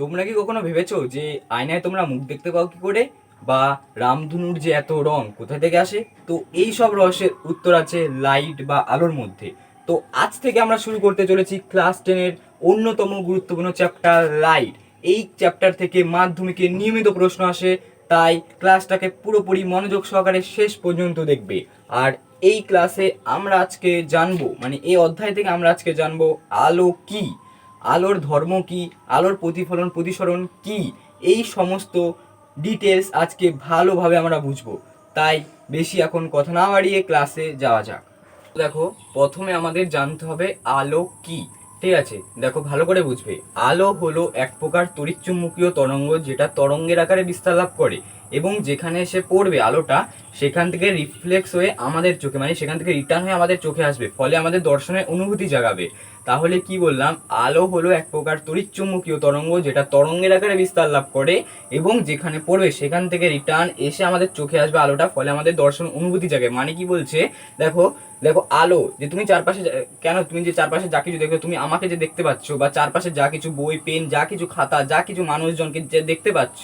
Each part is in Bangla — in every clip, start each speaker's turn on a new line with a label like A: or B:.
A: তোমরা কি কখনো ভেবেছো যে আয়নায় তোমরা মুখ দেখতে পাও কি করে, বা রামধনুর যে এত রং কোথা থেকে আসে? তো এই সব রহস্যের উত্তর আছে লাইট বা আলোর মধ্যে। তো আজ থেকে আমরা শুরু করতে চলেছি ক্লাস 10-এর অন্যতম গুরুত্বপূর্ণ চ্যাপ্টার লাইট। এই চ্যাপ্টার থেকে মাধ্যমিকে নিয়মিত প্রশ্ন আসে, তাই ক্লাসটাকে পুরোপুরি মনোযোগ সহকারে শেষ পর্যন্ত দেখবে। আর এই ক্লাসে আমরা আজকে জানবো, মানে এই অধ্যায় থেকে আমরা আজকে জানবো আলো কি, আলোর ধর্ম কি, আলোর প্রতিফলন প্রতিসরণ কি, এই সমস্ত ডিটেলস আজকে ভালোভাবে আমরা বুঝবো। তাই বেশি এখন কথা না বাড়িয়ে ক্লাসে যাওয়া যাক। দেখো, প্রথমে আমাদের জানতে হবে আলো কি। ঠিক আছে, দেখো ভালো করে বুঝবে। আলো হলো এক প্রকার তড়িৎচুম্বকীয় তরঙ্গ, যেটা তরঙ্গের আকারে বিস্তার লাভ করে এবং যেখানে এসে পড়বে আলোটা, সেখান থেকে রিফ্লেক্স হয়ে আমাদের চোখে, মানে সেখান থেকে রিটার্ন হয়ে আমাদের চোখে আসবে, ফলে আমাদের দর্শনের অনুভূতি জাগাবে। তাহলে কি বললাম? আলো হলো এক প্রকার তড়িৎচুম্বকীয় তরঙ্গ, যেটা তরঙ্গের আকারে বিস্তার লাভ করে এবং যেখানে পড়বে সেখান থেকে রিটার্ন এসে আমাদের চোখে আসবে আলোটা, ফলে আমাদের দর্শন অনুভূতি জাগে। মানে কি বলছে? দেখো দেখো, আলো যে তুমি চারপাশে কেন তুমি যে চারপাশে যা কিছু দেখো, তুমি আমাকে যে দেখতে পাচ্ছ, বা চারপাশে যা কিছু বই পেন, যা কিছু খাতা, যা কিছু মানুষজনকে যে দেখতে পাচ্ছ,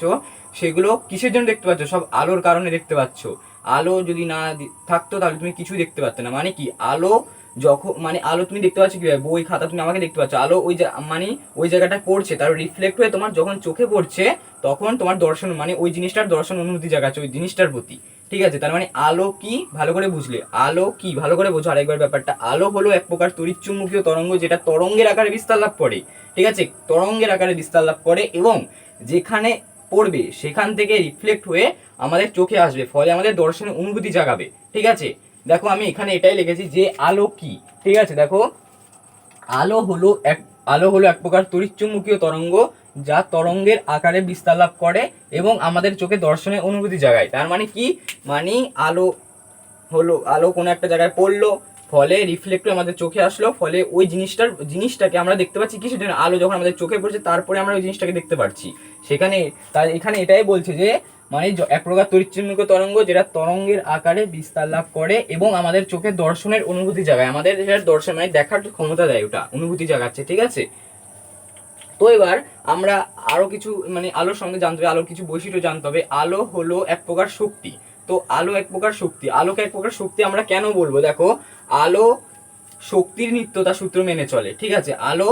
A: সেগুলো কিসের জন্য দেখতে পাচ্ছ? সব আলোর কারণে দেখতে পাচ্ছ। আলো যদি না থাকতো তাহলে তুমি কিছুই দেখতে পারতে না। মানে কি? আলো যখন, মানে আলো তুমি দেখতে পাচ্ছ কিভাবে? বই খাতা, তুমি আমাকে দেখতে পাচ্ছ, আলো ওই মানে ওই জায়গাটা পড়ছে, তার রিফ্লেক্ট হয়ে তোমার যখন চোখে পড়ছে, তখন তোমার দর্শন, মানে ওই জিনিসটার দর্শন অনুভূতি জাগাচ্ছে ওই জিনিসটার প্রতি। ঠিক আছে, তার মানে আলো কি ভালো করে বুঝলে? আলো কি ভালো করে বোঝো আরেকবার ব্যাপারটা। আলো হলো এক প্রকার তড়িৎচুম্বকীয় তরঙ্গ, যেটা তরঙ্গের আকারে বিস্তার লাভ করে। ঠিক আছে, তরঙ্গের আকারে বিস্তার লাভ করে এবং যেখানে পড়বে সেখান থেকে রিফ্লেক্ট হয়ে আমাদের চোখে আসবে, ফলে আমাদের দর্শনের অনুভূতি জাগাবে। ঠিক আছে, দেখো আমি এখানে এটাই লিখেছি যে আলো কি। ঠিক আছে, দেখো আলো হলো এক আলো হলো এক প্রকার তড়িৎচুম্বকীয় তরঙ্গ, যা তরঙ্গের আকারে বিস্তার লাভ করে এবং আমাদের চোখে দর্শনের অনুভূতি জাগায়। তার মানে কি? মানে আলো হলো, আলো কোনো একটা জায়গায় পড়লো, ফলে রিফ্লেক্ট আমাদের চোখে আসলো, ফলে ওই জিনিসটাকে আমরা দেখতে পাচ্ছি। কিসের জন্য? আলো যখন আমাদের চোখে পড়ছে, তারপরে আমরা ওই জিনিসটাকে দেখতে পাচ্ছি। সেখানে তাই এখানে এটাই বলছে যে মানে এক প্রকার তড়িৎচুম্বকীয় তরঙ্গ, যেটা তরঙ্গের আকারে বিস্তার লাভ করে এবং আমাদের চোখে দর্শনের অনুভূতি জাগায়। আমাদের দর্শন মানে দেখার ক্ষমতা দেয়, ওটা অনুভূতি জাগাচ্ছে। ঠিক আছে, তো এবার আমরা আরো কিছু, মানে আলোর সঙ্গে জানতে হবে, আলোর কিছু বৈশিষ্ট্য জানতে হবে। আলো হলো এক প্রকার শক্তি। তো আলো এক প্রকার শক্তি, আলোকে এক প্রকার শক্তি আমরা কেন বলবো? দেখো, আলো শক্তির নিত্যতা সূত্র মেনে চলে। ঠিক আছে, আলো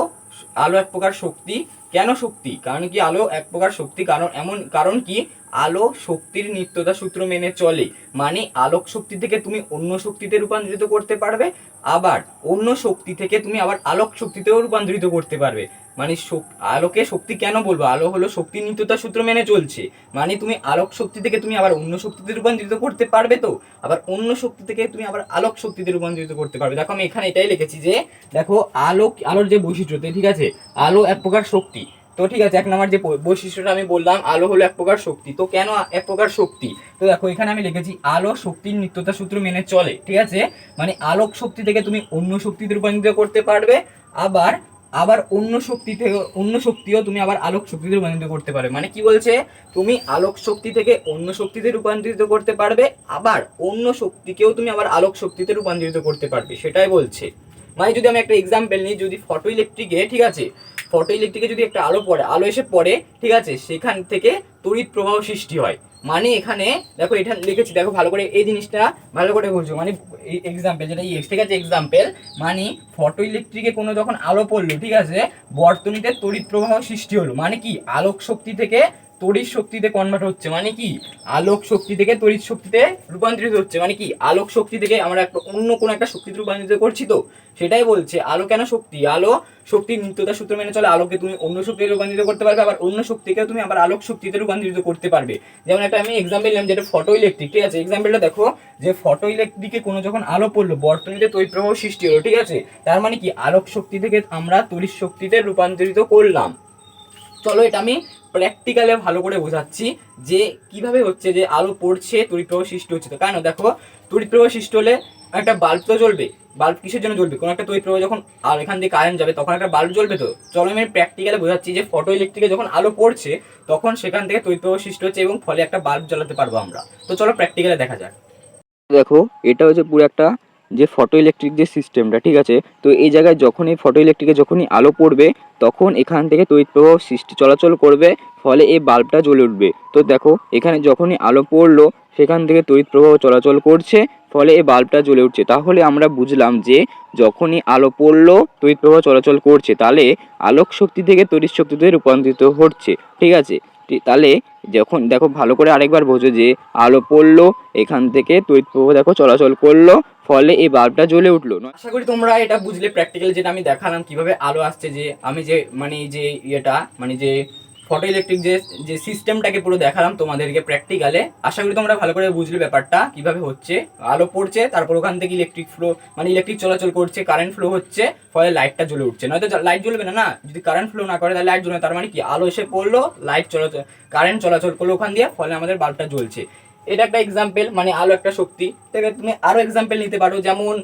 A: আলো এক প্রকার শক্তি। কেন শক্তি? কারণ কি আলো এক প্রকার শক্তি, কারণ কি আলো শক্তির নিত্যতা সূত্র মেনে চলে। মানে আলোক শক্তি থেকে তুমি অন্য শক্তিতে রূপান্তরিত করতে পারবে, আবার অন্য শক্তি থেকে তুমি আবার আলোক শক্তিতেও রূপান্তরিত করতে পারবে। মানে আলোকে শক্তি কেন বলবো? আলো হলো শক্তির নিত্যতা সূত্র মেনে চলছে। মানে তুমি আলোক শক্তি থেকে তুমি আবার অন্য শক্তিতে রূপান্তরিত করতে পারবে, তো আবার অন্য শক্তি থেকে তুমি আবার আলোক শক্তিতে রূপান্তরিত করতে পারবে। দেখো আমি এখানে এটাই লিখেছি যে দেখো আলোর যে বৈশিষ্ট্য, ঠিক আছে, আলো এক প্রকার শক্তি। তো ঠিক আছে, এক নম্বর যে বৈশিষ্ট্যটা আমি বললাম, আলো হলো এক প্রকার শক্তি। তো কেন এক প্রকার শক্তি? তো দেখো এখানে আমি লিখেছি আলো শক্তির নিত্যতা সূত্র মেনে চলে। ঠিক আছে, মানে আলোক শক্তি থেকে তুমি অন্য শক্তিতে রূপান্তরিত করতে পারবে, আবার আবার অন্য শক্তিও তুমি আবার আলোক শক্তিতে রূপান্তরিত করতে পারবে। মানে কি বলছে? তুমি আলোক শক্তি থেকে অন্য শক্তিতে রূপান্তরিত করতে পারবে, আবার অন্য শক্তিকেও তুমি আবার আলোক শক্তিতে রূপান্তরিত করতে পারবে, সেটাই বলছে। মানে যদি আমি একটা এক্সাম্পল নিই, যদি ফটো ইলেকট্রিকে, ঠিক আছে, ফটো ইলেকট্রিকে যদি একটা আলো এসে পড়ে, ঠিক আছে, সেখান থেকে তড়িৎ প্রবাহ সৃষ্টি হয়। মানে এখানে দেখো এটা লিখেছি, দেখো ভালো করে এই জিনিসটা ভালো করে বুঝছো। মানে এই এক্সাম্পল যেটা ঠিক আছে, এক্সাম্পল মানে ফটো ইলেকট্রিকে কোনো যখন আলো পড়লো, ঠিক আছে, বর্তনীতে তড়িৎ প্রবাহ সৃষ্টি হলো। মানে কি আলোক শক্তি থেকে তড়িৎ শক্তিতে কনভার্ট হচ্ছে। মানে কি আলোক শক্তি থেকে তড়িৎ শক্তিতে রূপান্তরিত হচ্ছে। মানে কি আলোক শক্তি থেকে আমরা অন্য কোনো একটা শক্তিতে রূপান্তরিত করছি। তো সেটাই বলছে আলো কেন শক্তি। আলো শক্তির নিত্যতা সূত্র মেনে চলে, আলোকে তুমি অন্য শক্তিতে রূপান্তরিত করতে পারবে, আবার অন্য শক্তিকে তুমি আবার আলোক শক্তিতে রূপান্তরিত করতে পারবে। যেমন একটা আমি এক্সাম্পল নিলাম, যেটা ফটো ইলেকট্রিক। ঠিক আছে, এক্সাম্পলটা দেখো যে ফটো ইলেকট্রিকে কোনো যখন আলো পড়লো, বর্তনীতে তড়িৎ প্রবাহ সৃষ্টি হলো। ঠিক আছে, তার মানে কি আলোক শক্তি থেকে আমরা তড়িৎ শক্তিতে রূপান্তরিত করলাম। চলো এটা আমি প্র্যাকটিক্যালে ভালো করে বোঝাচ্ছি যে কিভাবে হচ্ছে যে আলো পড়ছে, তড়িৎ প্রবাহ সৃষ্টি হচ্ছে। তো কেন? দেখো, তড়িৎ প্রবাহ সৃষ্টি হলে একটা বাল্ব তো জ্বলবে। বাল্ব কিসের জন্য জ্বলবে? কোনো একটা তড়িৎ প্রবাহ যখন আর এখান দিয়ে কারেন্ট যাবে, তখন একটা বাল্ব জ্বলবে। তো চলো আমি প্র্যাকটিক্যালে বোঝাচ্ছি যে ফটো ইলেকট্রিকে যখন আলো পড়ছে, তখন সেখান থেকে তড়িৎ প্রবাহ সৃষ্টি হচ্ছে এবং ফলে একটা বাল্ব জ্বালাতে পারবো আমরা। তো চলো প্র্যাকটিক্যালে দেখা যাক। দেখো এটা হচ্ছে পুরো একটা
B: যে ফটো ইলেকট্রিক যে সিস্টেমটা, ঠিক আছে, তো এই জায়গায় যখনই ফটো ইলেকট্রিকে যখনই আলো পড়বে তখন এখান থেকে তড়িৎ প্রবাহ সৃষ্টি চলাচল করবে, ফলে এই বাল্বটা জ্বলে উঠবে। তো দেখো এখানে যখনই আলো পড়লো সেখান থেকে তড়িৎ প্রবাহ চলাচল করছে, ফলে এই বাল্বটা জ্বলে উঠছে। তাহলে আমরা বুঝলাম যে যখনই আলো পড়লো তড়িৎ প্রবাহ চলাচল করছে, তাহলে আলোক শক্তি থেকে তড়িৎ শক্তিতে রূপান্তরিত হচ্ছে, ঠিক আছে। তাহলে যখন দেখো ভালো করে আরেকবার বোঝো যে আলো পড়লো, এখান থেকে তড়িৎ প্রবাহ দেখো চলাচল করলো, ফলে এই বাল্বটা জ্বলে উঠলো।
A: আশা করি তোমরা এটা বুঝলে, প্র্যাকটিক্যাল যেটা আমি দেখালাম কিভাবে আলো আসছে, যে আমি যে মানে যে ইয়েটা মানে যে ফটো ইলেকট্রিক যে যে সিস্টেমটাকে পুরো দেখালাম তোমাদেরকে প্র্যাকটিক্যালে। আশা করি তোমরা ভালো করে বুঝলে ব্যাপারটা কিভাবে হচ্ছে। আলো পড়ছে, তারপর ওখান থেকে ইলেকট্রিক ফ্লো মানে ইলেকট্রিক চলাচল করছে, কারেন্ট ফ্লো হচ্ছে, ফলে লাইটটা জ্বলে উঠছে। নয়তো লাইট জ্বলবে না, না যদি কারেন্ট ফ্লো না করে তাহলে লাইট জ্বলবে না। তার মানে কি, আলো এসে পড়লো, লাইট চলাচল, কারেন্ট চলাচল করলো ওখান দিয়ে, ফলে আমাদের বাল্বটা জ্বলছে। এটা একটা এক্সাম্পল, মানে আলো একটা শক্তি। তুমি আরো এক্সাম্পল নিতে পারো, যেমন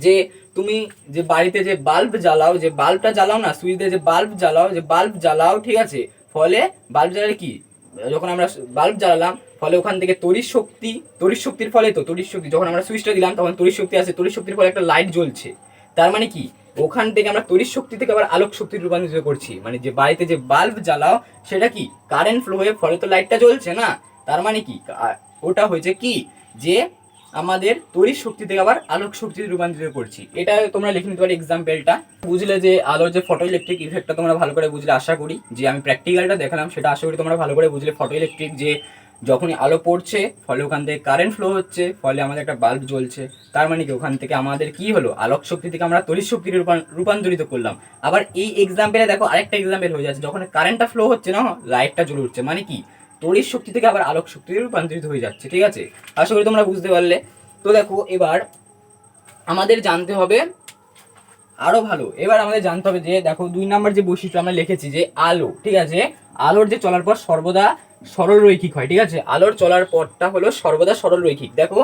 A: যে তুমি যে বাড়িতে যে বাল্ব জ্বালাও, যে বাল্বটা জ্বালাও না, সুইচ দিয়ে যে বাল্ব জ্বালাও, যে বাল্ব জ্বালাও, ঠিক আছে, ফলে বাল্ব জ্বালালে কি, যখন আমরা বাল্ব জ্বালালাম ফলে ওখান থেকে তড়িৎ শক্তি, তড়িৎ শক্তির ফলে তো তড়িৎ শক্তি যখন আমরা সুইচটা দিলাম তখন তড়িৎ শক্তি আসে, তড়িৎ শক্তির ফলে একটা লাইট জ্বলছে। তার মানে কি, ওখান থেকে আমরা তড়িৎ শক্তি থেকে আবার আলোক শক্তির রূপান্তরিত করছি। মানে যে বাড়িতে যে বাল্ব জ্বালাও সেটা কি কারেন্ট ফ্লো হয়ে ফলে তো লাইটটা জ্বলছে না। তার মানে কি, ওটা হয়েছে কি যে আমাদের তড়িৎ শক্তি থেকে আবার আলোক শক্তিতে রূপান্তরিত করছি। এটা তোমরা লিখে নিতে পারো এক্সাম্পলটা। বুঝলে যে আলোর যে ফটো ইলেকট্রিক ইফেক্টটা তোমরা ভালো করে বুঝলে, আশা করি যে আমি প্র্যাকটিক্যালটা দেখালাম সেটা আশা করি তোমরা ভালো করে বুঝলে। ফটো ইলেকট্রিক যে যখনই আলো পড়ছে ফলে ওখান থেকে কারেন্ট ফ্লো হচ্ছে, ফলে আমাদের একটা বাল্ব জ্বলছে। তার মানে কি, ওখান থেকে আমাদের কি হলো, আলোক শক্তি থেকে আমরা তড়িৎ শক্তিতে রূপান্তরিত করলাম। আবার এই এক্সাম্পলে দেখো আরেকটা এক্সাম্পল হয়ে যাচ্ছে, যখন কারেন্টটা ফ্লো হচ্ছে না, লাইটটা জ্বলে উঠছে। মানে কি, তড়িৎ শক্তি থেকে আবার আলোক শক্তিতে রূপান্তরিত হয়ে যাচ্ছে। ঠিক আছে, আশা করি তোমরা বুঝতে পারলে। তো দেখো এবার আমাদের জানতে হবে আরো ভালো, এবার আমাদের জানতে হবে যে দেখো 2 নাম্বার যে বৈশিষ্ট্য আমরা লিখেছি যে আলো, ঠিক আছে, আলোর যে চলার পর সর্বদা সরল রৈখিক হয়। ঠিক আছে, আলোর চলার পথটা হলো সর্বদা সরল রৈখিক। দেখো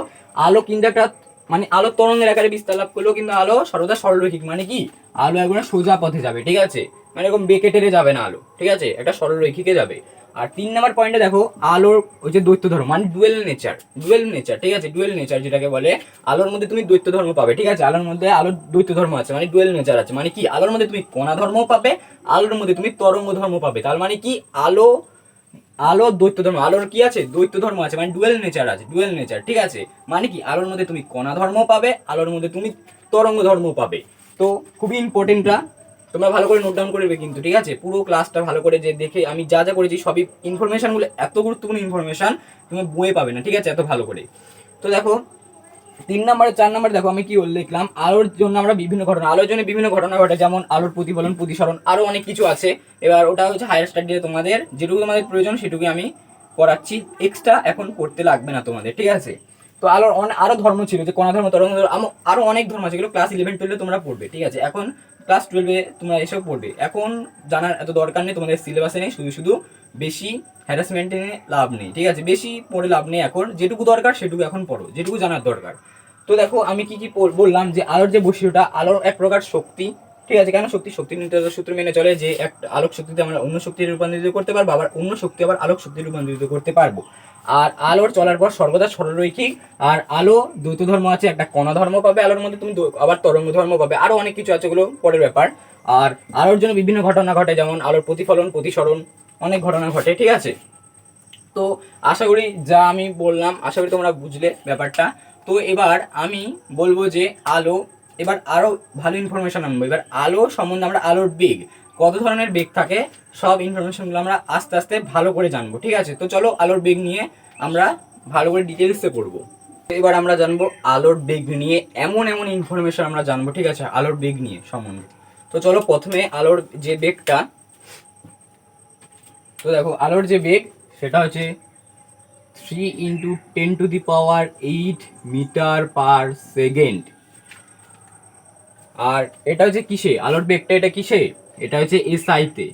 A: আলো কিন্তু একটা মানে আলো তরঙ্গের আকারে বিস্তার লাভ করলেও কিন্তু আলো সর্বদা সরল রৈখিক। মানে কি, আলো একদম সোজা পথে যাবে, ঠিক আছে, মানে এরকম বেঁকে টেরে যাবে না আলো, ঠিক আছে, একটা সরল রৈখিকে যাবে। আর 3 নাম্বার পয়েন্টে দেখো আলোর ওই যে দ্বৈত ধর্ম, মানে ডুয়েল নেচার, ডুয়েল নেচার, ঠিক আছে, ডুয়েল নেচার যেটাকে বলে, আলোর মধ্যে তুমি দ্বৈত ধর্ম পাবে। ঠিক আছে, আলোর মধ্যে আলোর দ্বৈত ধর্ম আছে, মানে ডুয়েল নেচার আছে। মানে কি, আলোর মধ্যে তুমি কণা ধর্মও পাবে, আলোর মধ্যে তুমি তরঙ্গ ধর্ম পাবে। তার মানে কি, আলো আলো দ্বৈত ধর্ম, আলোর কি আছে, দ্বৈত ধর্ম আছে, মানে ডুয়েল নেচার আছে, ডুয়েল নেচার। ঠিক আছে, মানে কি, আলোর মধ্যে তুমি কণা ধর্ম পাবে, আলোর মধ্যে তুমি তরঙ্গ ধর্ম পাবে। তো খুবই ইম্পর্টেন্টটা তোমরা ভালো করে নোট ডাউন করবে কিন্তু, ঠিক আছে, পুরো ক্লাসটা ভালো করে যে দেখে আমি যা যা করেছি সবই ইনফরমেশনগুলো, এত গুরুত্বপূর্ণ ইনফরমেশন তুমি বইয়ে পাবে না, ঠিক আছে, এত ভালো করে। তো দেখো 3 নাম্বারে 4 নাম্বারে দেখো আমি কি লিখলাম, আলোর জন্য আমরা বিভিন্ন ঘটনা, আলোর জন্য বিভিন্ন ঘটনা ঘটে, যেমন আলোর প্রতিফলন, প্রতিসরণ, আরো অনেক কিছু আছে। এবার ওটা হচ্ছে হায়ার স্টাডিতে তোমাদের যেটুকু তোমাদের প্রয়োজন সেটুকু আমি করাচ্ছি, এক্সট্রা এখন করতে লাগবে না তোমাদের, ঠিক আছে। তো আলোর আরো ধর্ম ছিল, যে কোন ধর্ম, তরঙ্গ ধর্ম, আরো অনেক ধর্ম আছে, যেগুলো ক্লাস 11-12 তোমরা পড়বে, ঠিক আছে। এখন ক্লাস 12 তোমরা এসব পড়বে, এখন জানার এত দরকার নেই, তোমাদের সিলেবাসে নেই, শুধু শুধু বেশি হ্যারাসমেন্টে নিয়ে লাভ নেই, ঠিক আছে, বেশি পড়ে লাভ নেই। এখন যেটুকু দরকার সেটুকু এখন পড়ো, যেটুকু জানার দরকার। তো দেখো আমি কি কি বললাম, যে আলোর যে বৈশিষ্ট্যটা, আলোর এক প্রকার শক্তি, ঠিক আছে, কেন শক্তি, শক্তি নির্ধারক সূত্র মেনে চলে যে একটা আলোক শক্তিতে আমরা অন্য শক্তিতে রূপান্তরিত করতে পারবো, আবার অন্য শক্তি আবার আলোক শক্তিতে রূপান্তরিত করতে পারবো। আর আলোর চলার পর সর্বদা সরলরৈখিক, আর আলো দ্বৈত ধর্ম আছে, একটা কণা ধর্ম পাবে আলোর মধ্যে, তুমি আবার তরঙ্গ ধর্ম পাবে, আরো অনেক কিছু আছে, ওগুলো পরের ব্যাপার। আর আলোর জন্য বিভিন্ন ঘটনা ঘটে, যেমন আলোর প্রতিফলন, প্রতিসরণ, অনেক ঘটনা ঘটে, ঠিক আছে। তো আশা করি যা আমি বললাম, আশা করি তোমরা বুঝলে ব্যাপারটা। তো এবার আমি বলবো যে আলো, এবার আরো ভালো ইনফরমেশন আনবো। এবার আলো সম্বন্ধে আমরা আলোর বেগ, কত ধরনের বেগ থাকে, সব ইনফরমেশনগুলো আমরা আস্তে আস্তে ভালো করে জানবো, ঠিক আছে। তো চলো আলোর বেগ নিয়ে আমরা ভালো করে ডিটেলসে পড়বো। এবার আমরা জানবো আলোর বেগ নিয়ে এমন এমন ইনফরমেশন আমরা জানবো, ঠিক আছে, আলোর বেগ নিয়ে সম্বন্ধে। তো চলো প্রথমে আলোর যে বেগটা, তো দেখো আলোর যে বেগ সেটা হচ্ছে 3 × 10⁸ মিটার পার সেকেন্ড। আর এটা হচ্ছে কিসে, আলোর বেগটা এটা কিসে, এটা হচ্ছে এসআইতে।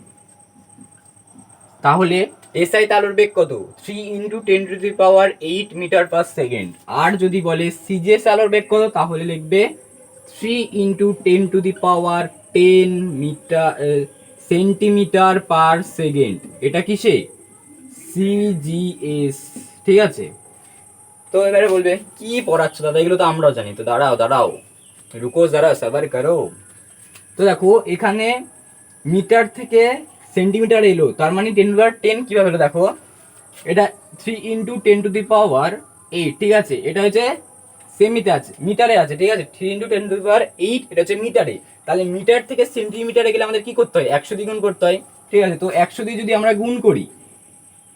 A: তাহলে এসআইতে আলোর বেগ কত, 3 × 10⁸ মিটার পার সেকেন্ড। আর যদি বলে সিজিএস আলোর বেগ কত, তাহলে লিখবে 3 × 10⁻10 মিটার সেন্টিমিটার পার সেকেন্ড। এটা কিসে, সিজিএস, ঠিক আছে। তো এবারে বলবে কি পড়াচ্ছ দাদা, এগুলো তো আমরাও জানি। তো দাঁড়াও দাঁড়াও, রুকো যারা সাবার করো। তো দেখো এখানে মিটার থেকে সেন্টিমিটার এলো, তার মানে 10^10 কিভাবে হলো দেখো, এটা 3 × 10⁸ 8, ঠিক আছে, এটা হচ্ছে সেমিতে আছে, মিটারে আছে, ঠিক আছে, 3 × 10⁸ এটা হচ্ছে মিটারে। তাহলে মিটার থেকে সেন্টিমিটারে গেলে আমাদের কি করতে হয়, 100 দিয়ে গুণ করতে হয়, ঠিক আছে। তো 100 দিয়ে যদি আমরা গুণ করি,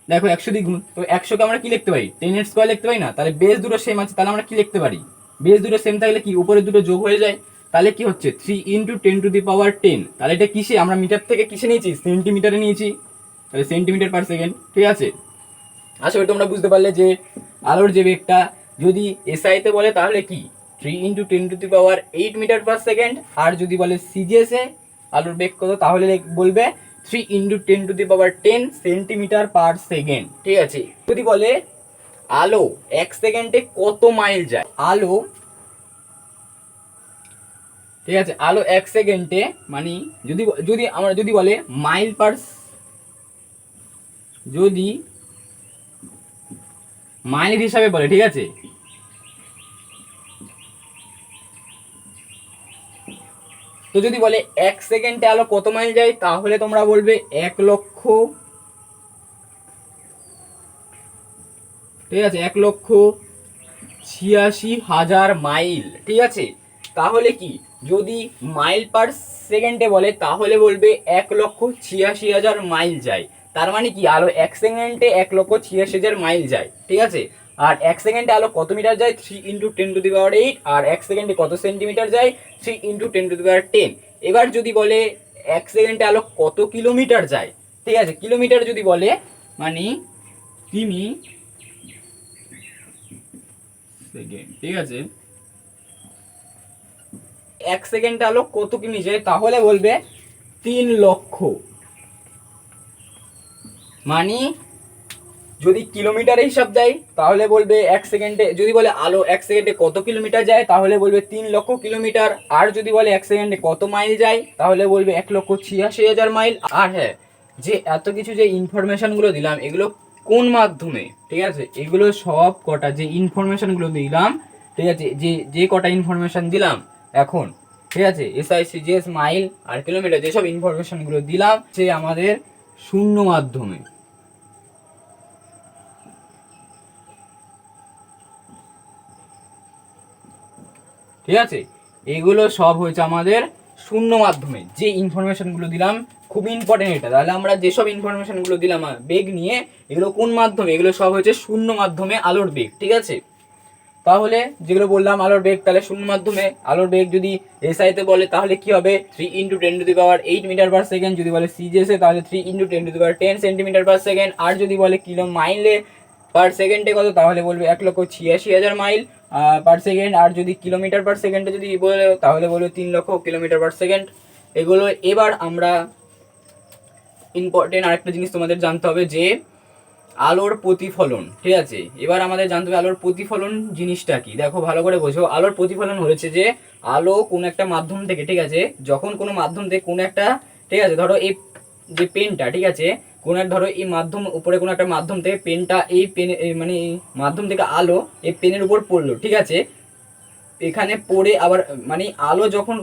A: দেখো 100 দিয়ে গুণ, তো 100কে আমরা কি লিখতে পারি, 10 এর স্কয়ার লিখতে পারি না? তাহলে বেস দুটো সেম আছে, তাহলে আমরা কি লিখতে পারি, বেস দুটো সেম থাকলে কি উপরে দুটো যোগ হয়ে যায়। তাহলে কি হচ্ছে 3 × 10⁻10, তাহলে এটা কিসে, আমরা মিটার থেকে কিসে নিয়েছি, সেন্টিমিটারে নিয়েছি, তাহলে সেন্টিমিটার/সেকেন্ড, ঠিক আছে। আশা করি তোমরা বুঝতে পারলে যে আলোর যে বেগটা যদি এসআইতে বলে তাহলে কি 3 × 10⁸ মিটার/সেকেন্ড, আর যদি বলে সিজিএসে আলোর বেগ কত তাহলে বলবে 3 × 10⁻10 সেন্টিমিটার/সেকেন্ড, ঠিক আছে। যদি বলে আলো 1 সেকেন্ডে কত মাইল যায়, আলো, ঠিক আছে, আলো 1 সেকেন্ডে মানে যদি যদি আমরা যদি বলে মাইল পার, যদি মাইল হিসাবে বলে, ঠিক আছে, তো যদি বলে 1 সেকেন্ডে আলো কত মাইল যায় তাহলে তোমরা বলবে 1,00,000, ঠিক আছে, 1,86,000 মাইল, ঠিক আছে। তাহলে কি যদি মাইল পার সেকেন্ডে বলে তাহলে বলবে 1,86,000 মাইল যায়, তার মানে কি আলো 1 সেকেন্ডে 1,86,000 মাইল যায়, ঠিক আছে। আর 1 সেকেন্ডে আলো কত মিটার যায়, 3 × 10⁸, আর 1 সেকেন্ডে কত সেন্টিমিটার যায়, 3 × 10⁻10। এবার যদি বলে 1 সেকেন্ডে আলো কত কিলোমিটার যায়, ঠিক আছে, কিলোমিটার যদি বলে মানে কিমি সেকেন্ড, ঠিক আছে, 1 সেকেন্ডে আলো কত কিমি যায় তাহলে বলবে 3,00,000, মানে যদি কিলোমিটারে হিসাব দেয় তাহলে বলবে 1 সেকেন্ডে, যদি বলে আলো 1 সেকেন্ডে কত কিলোমিটার যায় তাহলে বলবে 3,00,000 কিলোমিটার, আর যদি বলে 1 সেকেন্ডে কত মাইল যায় তাহলে বলবে 1,86,000 মাইল। আর হ্যাঁ, যে এত কিছু যে ইনফরমেশনগুলো দিলাম এগুলো কোন মাধ্যমে, ঠিক আছে, এগুলো সব কটা যে ইনফরমেশনগুলো দিলাম, ঠিক আছে, যে যে কটা ইনফরমেশন দিলাম এখন, ঠিক আছে, এসআই সিজিএস মাইল আর কিলোমিটার যেসব ইনফরমেশনগুলো দিলাম সে আমাদের শূন্য মাধ্যমে, ঠিক আছে, এগুলো সব হয়েছে আমাদের শূন্য মাধ্যমে যে ইনফরমেশনগুলো দিলাম, খুব ইম্পর্টেন্ট এটা। তাহলে আমরা যেসব ইনফরমেশনগুলো দিলাম বেগ নিয়ে, এগুলো কোন মাধ্যমে, এগুলো সব হয়েছে শূন্য মাধ্যমে আলোর বেগ, ঠিক আছে। তাহলে যেগুলো বললাম আলোর বেগ, তাহলে শূন্য মাধ্যমে আলোর বেগ যদি এসআইতে বলে তাহলে কি হবে 3 × 10⁸ মিটার/সেকেন্ড, যদি বলে সিজিএসে তাহলে 3 × 10⁻10 সেন্টিমিটার/সেকেন্ড, আর যদি বলে কিলো মাইলে পার সেকেন্ডে কত তাহলে বলবে 1,86,000 মাইল পার সেকেন্ড, আর যদি কিলোমিটার/সেকেন্ডে যদি বলে তাহলে বলবে 3,00,000 কিলোমিটার/সেকেন্ড। এগুলো এবার আমরা ইম্পর্টেন্ট আরেকটা জিনিস তোমাদের জানতে হবে যে আলোর প্রতিফলন, ঠিক আছে। এবার আমাদের জানতে হবে আলোর প্রতিফলন জিনিসটা কি। দেখো ভালো করে বোঝো, আলোর প্রতিফলন হয়েছে যে আলো কোন একটা মাধ্যম থেকে, ঠিক আছে, যখন কোনো মাধ্যম থেকে কোন একটা, ঠিক আছে, ধরো এই যে পেনটা, ঠিক আছে, কোন এক ধরো এই মাধ্যম উপরে কোনো একটা মাধ্যম থেকে পেনটা, এই পেন মানে এই মাধ্যম থেকে আলো এই পেনের উপর পড়লো, ঠিক আছে, এখানে পড়ে আবার মানে আলো যখন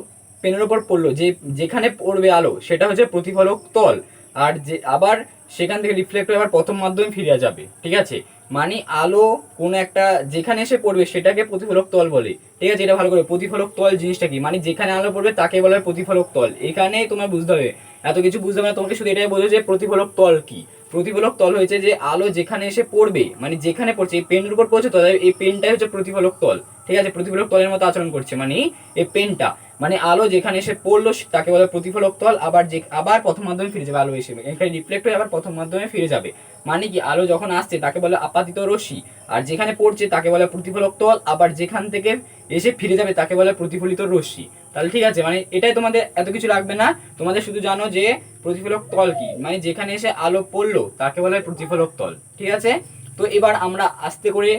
A: পেনের উপর পড়লো, যে যেখানে পড়বে আলো সেটা হচ্ছে প্রতিফলক তল, আর যে আবার সেখান থেকে রিফ্লেক্ট হয়ে আবার প্রথম মাধ্যমে ফিরে যাবে, ঠিক আছে। মানে আলো কোনো একটা যেখানে এসে পড়বে সেটাকে প্রতিফলক তল বলে, ঠিক আছে। এটা ভালো করে, প্রতিফলক তল জিনিসটা কি, মানে যেখানে আলো পড়বে তাকে বলা হয় প্রতিফলক তল। এখানে তোমার বুঝতে হবে, এত কিছু বুঝতে হবে না, তোমাকে শুধু এটাই বোঝো যে প্রতিফলক তল কি। প্রতিফলক তল হয়েছে যে আলো যেখানে এসে পড়বে, মানে যেখানে পড়ছে এই পেনের উপর পড়ছে তো এই পেনটাই হচ্ছে প্রতিফলক তল, ঠিক আছে, প্রতিফলক তলের মতো আচরণ করছে, মানে এই পেনটা, মানে আলো যেখানে এসে পড়লো তাকে বলে প্রতিফলক তল, আবার যে আবার প্রথম মাধ্যমে ফিরে যাবে, আলো এসে এখানে রিফ্লেক্ট হয়ে আবার প্রথম মাধ্যমে ফিরে যাবে, মানে কি আলো যখন আসছে তাকে বলে আপাতিত রশ্মি, আর যেখানে পড়ছে তাকে বলে প্রতিফলক তল, আবার যেখান থেকে এসে ফিরে যাবে তাকে বলে প্রতিফলিত রশ্মি। তাহলে ঠিক আছে, মানে এটাই তোমাদের এত কিছু লাগবে না, তোমাদের শুধু জানো যে প্রতিফলক তল কি, মানে যেখানে এসে আলো পড়লো তাকে বলে প্রতিফলক তল, ঠিক আছে। তো এবার আমরা আস্তে করে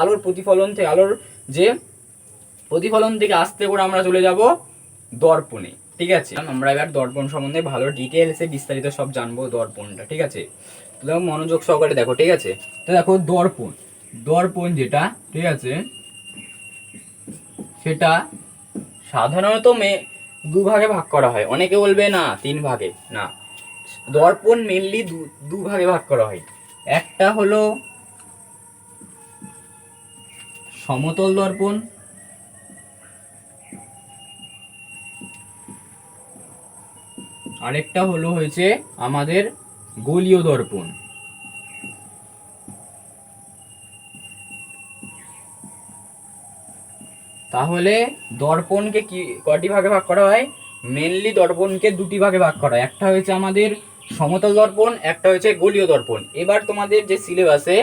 A: আলোর প্রতিফলন থেকে, আলোর যে প্রতিফলন থেকে আস্তে করে আমরা চলে যাব দর্পণে, ঠিক আছে। আমরা এবার দর্পণ সম্বন্ধে ভালো ডিটেলসে বিস্তারিত সব জানবো, দর্পণটা, ঠিক আছে। তো দেখো মনোযোগ সহকারে দেখো, ঠিক আছে। তো দেখো দর্পণ, দর্পণ যেটা, ঠিক আছে, সেটা সাধারণত দুভাগে ভাগ করা হয়। অনেকে বলবে না 3 ভাগে, না, দর্পণ মেনলি দু ভাগে ভাগ করা হয়। একটা হলো সমতল দর্পণ, আরেকটা হলো হয়েছে আমাদের গোলীয় দর্পণ। তাহলে দর্পণকে কটি ভাগে ভাগ করা হয়? মেনলি দর্পণকে দুটি ভাগে ভাগ করা হয়। একটা হয়েছে আমাদের সমতল দর্পণ, একটা হয়েছে গোলীয় দর্পণ। এবার তোমাদের যে সিলেবাসে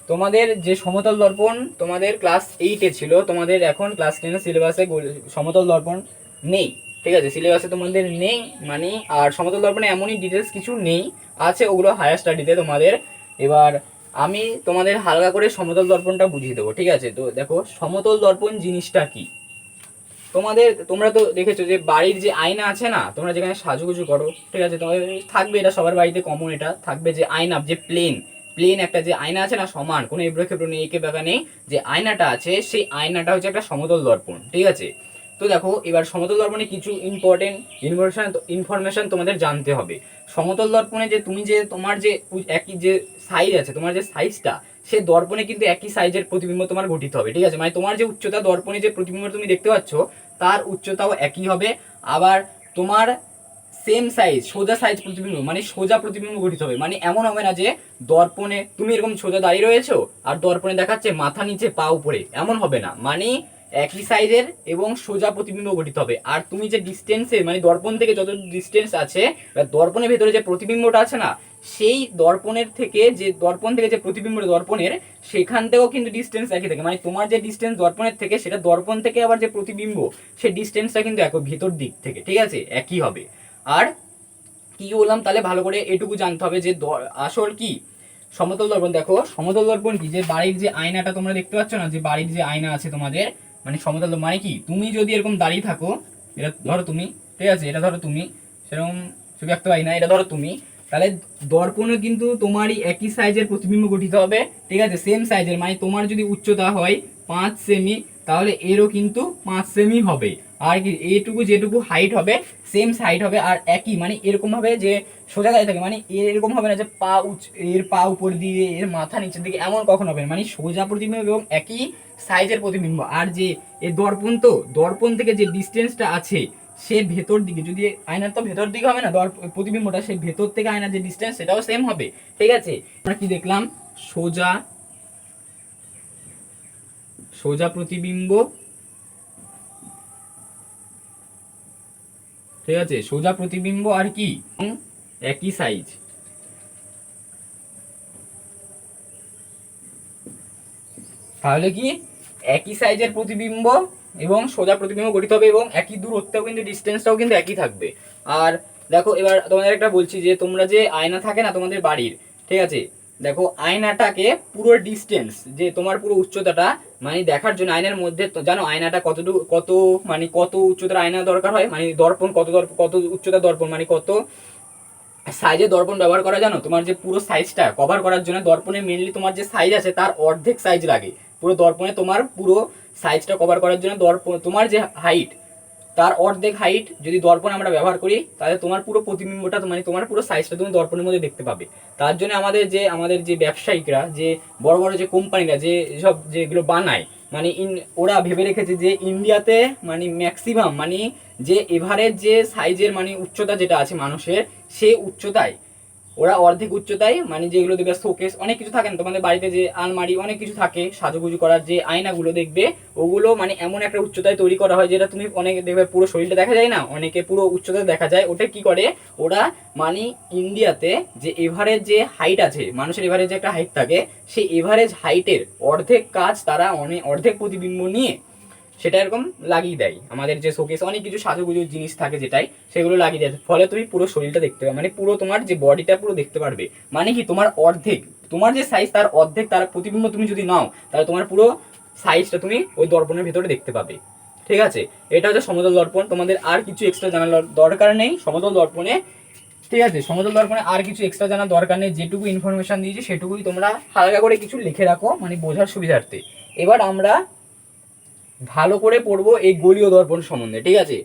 A: তোমাদের যে সমতল দর্পণ তোমাদের ক্লাস 8-এ ছিল, তোমাদের এখন ক্লাস 10-এর সিলেবাসে সমতল দর্পণ নেই, ঠিক আছে, সিলেবাসে তোমাদের নেই মানে। আর সমতল দর্পণে এমনই ডিটেলস কিছু নেই, আছে ওগুলো হায়ার স্টাডিতে তোমাদের। এবার আমি তোমাদের হালকা করে সমতল দর্পণটা বুঝিয়ে দেবো, ঠিক আছে। তো দেখো সমতল দর্পণ জিনিসটা কি। তোমরা তো দেখেছো যে বাড়ির যে আয়না আছে না, তোমরা যেখানে সাজুগুজু করো, ঠিক আছে, তোমাদের থাকবে, এটা সবার বাড়িতে কমন, এটা থাকবে যে আয়না, যে প্লেন প্লেন একটা যে আয়না আছে না, সমান, কোনো এবড়ো খেবড়ো নেই, এঁকে বেঁকা নেই, যে আয়নাটা আছে সেই আয়নাটা হচ্ছে একটা সমতল দর্পণ, ঠিক আছে। তো দেখো এবার সমতল দর্পণে কিছু ইম্পর্টেন্ট ইনফরমেশন তোমাদের জানতে হবে। সমতল দর্পণে যে তুমি যে তোমার যে একই যে সাইজ আছে, তোমার যে সাইজটা, সে দর্পণে কিন্তু একই সাইজের প্রতিবিম্ব তোমার গঠিত হবে, ঠিক আছে। মানে তোমার যে উচ্চতা, দর্পণে যে প্রতিবিম্ব তুমি দেখতে পাচ্ছ তার উচ্চতাও একই হবে। আবার তোমার সেম সাইজ, সোজা সাইজ প্রতিবিম্ব, মানে সোজা প্রতিবিম্ব গঠিত হবে। মানে এমন হবে না যে দর্পণে তুমি এরকম সোজা দাঁড়িয়ে রয়েছো আর দর্পণে দেখাচ্ছে মাথা নিচে পা উপরে, এমন হবে না। মানে একই সাইজের এবং সোজা প্রতিবিম্ব গঠিত হবে। আর তুমি যে ডিস্টেন্সে, মানে দর্পণ থেকে যত ডিস্টেন্স আছে, দর্পণের ভেতরে যে প্রতিবিম্বটা আছে না, সেই দর্পণ থেকে যে প্রতিবিম্ব দর্পণের, সেখান থেকেও কিন্তু ডিস্টেন্স একই থাকে। মানে তোমার যে ডিস্টেন্স দর্পণের থেকে, সেটা দর্পণ থেকে আবার যে প্রতিবিম্ব, সেই ডিস্টেন্সটা কিন্তু একই ভেতর দিক থেকে, ঠিক আছে, একই হবে। আর কি বললাম তাহলে, ভালো করে এটুকু জানতে হবে যে আসল কি সমতল দর্পণ। দেখো সমতল দর্পণ কি, যে বাড়ির যে আয়নাটা তোমরা দেখতে পাচ্ছ না, যে বাড়ির যে আয়না আছে তোমাদের, মানে সমতল মানে কি, তুমি যদি এরকম দাঁড়িয়ে থাকো, এটা ধরো তুমি, ঠিক আছে, এটা ধরো তুমি, সেরকম ছবি আঁকতে পারি না, এটা ধরো তুমি, তাহলে দর্পণে কিন্তু তোমারই একই সাইজের প্রতিবিম্ব গঠিত হবে, ঠিক আছে, সেম সাইজের। মানে তোমার যদি উচ্চতা হয় 5 সেমি, তাহলে এরও কিন্তু 5 সেমি হবে। আর কি এইটুকু যেটুকু হাইট হবে সেম হাইট হবে, আর একই, মানে এরকম ভাবে যে সোজা দাঁড়িয়ে থাকে, মানে এরকম হবে না যে এর পা উপর দিয়ে এর মাথা নিচের দিকে, এমন কখন হবে না। মানে সোজা প্রতিবিম্ব এবং একই সাইজের প্রতিবিম্ব। আর যে এই দর্পণ, তো দর্পণ থেকে যে ডিস্টেন্সটা আছে, সে ভেতর দিকে, যদি আয়নার তো ভেতর দিকে হবে না প্রতিবিম্বটা, সেই ভেতর থেকে আয়নার যে ডিস্টেন্স সেটাও সেম হবে, ঠিক আছে। আমরা কি দেখলাম, সোজা সোজা প্রতিবিম্ব, ঠিক আছে, সোজা প্রতিবিম্ব আর কি একই সাইজ। তাহলে কি একই সাইজের প্রতিবিম্ব এবং সোজা প্রতিবিম্ব গঠিত হবে, এবং একই দূরত্বেও কিন্তু ডিস্টেন্সটাও কিন্তু একই থাকবে। আর দেখো এবার তোমাদের একটা বলছি, যে তোমরা যে আয়না থাকে না তোমাদের বাড়ির, ঠিক আছে, দেখো আয়নাটাকে পুরো ডিস্টেন্স, যে তোমার পুরো উচ্চতাটা মানে দেখার জন্য আয়নার মধ্যে, জানো আয়নাটা কত উচ্চতার আয়না দরকার হয়, মানে দর্পণ কত উচ্চতার দর্পণ, মানে কত সাইজের দর্পণ ব্যবহার করা, জানো? তোমার যে পুরো সাইজটা কভার করার জন্য দর্পণে মেনলি তোমার যে সাইজ আছে তার অর্ধেক সাইজ লাগে। পুরো দর্পণে তোমার পুরো সাইজটা কভার করার জন্য তোমার যে হাইট, তার অর্ধেক হাইট যদি দর্পণ আমরা ব্যবহার করি, তাহলে তোমার পুরো প্রতিবিম্বটা, মানে তোমার পুরো সাইজটা তুমি দর্পণের মধ্যে দেখতে পাবে। তার জন্য আমাদের যে ব্যবসায়িকরা, যে বড় বড় যে কোম্পানিরা যে সব যেগুলো বানায়, মানে ওরা ভেবে রেখেছে যে ইন্ডিয়াতে মানে ম্যাক্সিমাম, মানে যে এভারেজ যে সাইজের মানে উচ্চতা যেটা আছে মানুষের, সে উচ্চতায় ওরা অর্ধেক উচ্চতায়, মানে যেগুলো দেখবে শোকেস অনেক কিছু থাকে না তোমাদের বাড়িতে, যে আলমারি অনেক কিছু থাকে সাজুগুজু করার, যে আয়নাগুলো দেখবে ওগুলো মানে এমন একটা উচ্চতায় তৈরি করা হয়, যেটা তুমি অনেকে দেখবে পুরো শরীরটা দেখা যায় না, অনেকে পুরো উচ্চতা দেখা যায়। ওটা কি করে ওরা, মানে ইন্ডিয়াতে যে এভারেজ যে হাইট আছে, মানুষের এভারেজ যে একটা হাইট থাকে, সেই এভারেজ হাইটের অর্ধেক কাজ তারা অর্ধেক প্রতিবিম্ব নিয়ে সেটা এরকম লাগিয়ে দেয়। আমাদের যে শোকেস অনেক কিছু সাজুগুজু জিনিস থাকে যেটাই, সেগুলো লাগিয়ে দেয়, ফলে তুমি পুরো শরীরটা দেখতে পাবে, মানে পুরো তোমার যে বডিটা পুরো দেখতে পারবে। মানে কি তোমার অর্ধেক, তোমার যে সাইজ তার অর্ধেক তার প্রতিবিম্ব তুমি যদি নাও, তাহলে তোমার পুরো সাইজটা তুমি ওই দর্পণের ভিতরে দেখতে পাবে, ঠিক আছে। এটা হচ্ছে সমতল দর্পণ। তোমাদের আর কিছু এক্সট্রা জানার দরকার নেই। সমতল দর্পণে ঠিক আছে, সমতল দর্পণে আর কিছু এক্সট্রা জানার দরকার নেই, যেটুকু ইনফরমেশন দিয়েছি সেটুকুই তোমরা হালকা করে কিছু লিখে রাখো মানে বোঝার সুবিধার্থে। এবার আমরা ভালো করে পড়বো এই গোলীয় দর্পণ সম্বন্ধে। ঠিক আছে,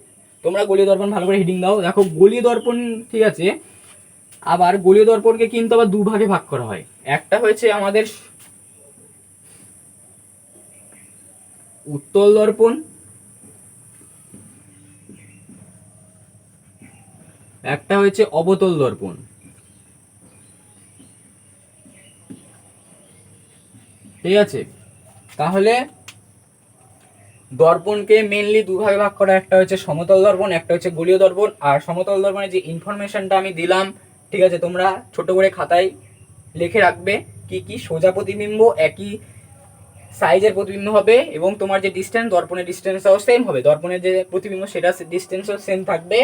A: তোমরা গোলীয় দর্পণ ভালো করে হেডিং দাও। দেখো গোলীয় দর্পণ, ঠিক আছে, আবার গোলীয় দর্পণকে কিন্তু আবার দুভাগে ভাগ করা হয়। একটা হয়েছে আমাদের উত্তল দর্পণ, একটা হয়েছে অবতল দর্পণ। ঠিক আছে, তাহলে দর্পণকে মেনলি দুভাগে ভাগ করা, একটা হচ্ছে সমতল দর্পণ, একটা হচ্ছে গোলীয় দর্পণ। আর সমতল দর্পণে যে ইনফরমেশনটা আমি দিলাম, ঠিক আছে, তোমরা ছোট করে খাতায় লিখে রাখবে কি কি সোজা প্রতিবিম্ব একই সাইজের প্রতিবিম্ব হবে, এবং তোমার যে ডিস্টেন্স দর্পণের ডিস্টেন্সটাও সেম হবে, দর্পণের যে প্রতিবিম্ব সেটা ডিস্টেন্সও সেম থাকবে।